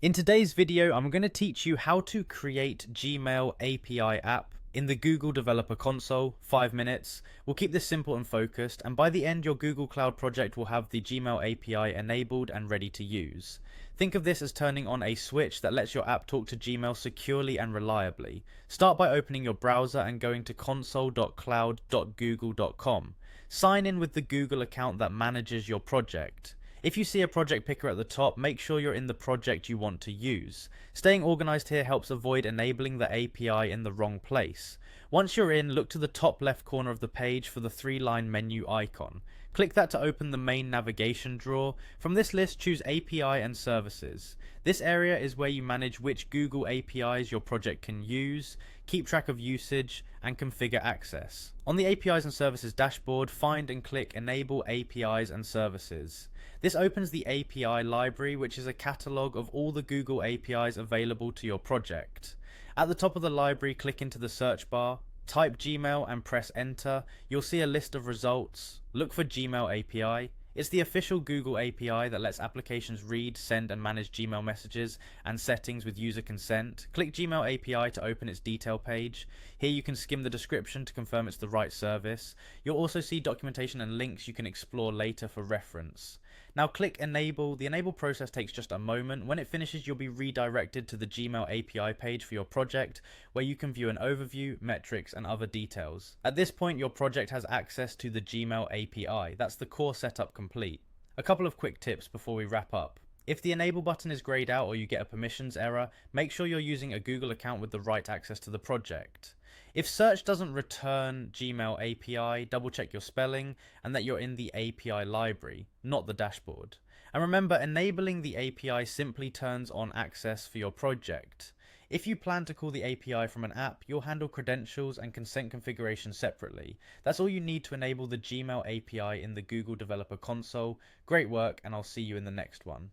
In today's video, I'm going to teach you how to create Gmail API app in the Google Developer Console, 5 minutes. We'll keep this simple and focused, and by the end your Google Cloud project will have the Gmail API enabled and ready to use. Think of this as turning on a switch that lets your app talk to Gmail securely and reliably. Start by opening your browser and going to console.cloud.google.com. Sign in with the Google account that manages your project. If you see a project picker at the top, make sure you're in the project you want to use. Staying organized here helps avoid enabling the API in the wrong place. Once you're in, look to the top left corner of the page for the 3-line menu icon. Click that to open the main navigation drawer. From this list, choose API and Services. This area is where you manage which Google APIs your project can use, keep track of usage, and configure access. On the APIs and Services dashboard, find and click Enable APIs and Services. This opens the API library, which is a catalog of all the Google APIs available to your project. At the top of the library, click into the search bar, type Gmail and press enter. You'll see a list of results. Look for Gmail API. It's the official Google API that lets applications read, send and manage Gmail messages and settings with user consent. Click Gmail API to open its detail page. Here you can skim the description to confirm it's the right service. You'll also see documentation and links you can explore later for reference. Now click Enable. The enable process takes just a moment. When it finishes, you'll be redirected to the Gmail API page for your project, where you can view an overview, metrics, and other details. At this point, your project has access to the Gmail API. That's the core setup complete. A couple of quick tips before we wrap up. If the enable button is grayed out or you get a permissions error, make sure you're using a Google account with the right access to the project. If search doesn't return Gmail API, double check your spelling and that you're in the API library, not the dashboard. And remember, enabling the API simply turns on access for your project. If you plan to call the API from an app, you'll handle credentials and consent configuration separately. That's all you need to enable the Gmail API in the Google Developer Console. Great work, and I'll see you in the next one.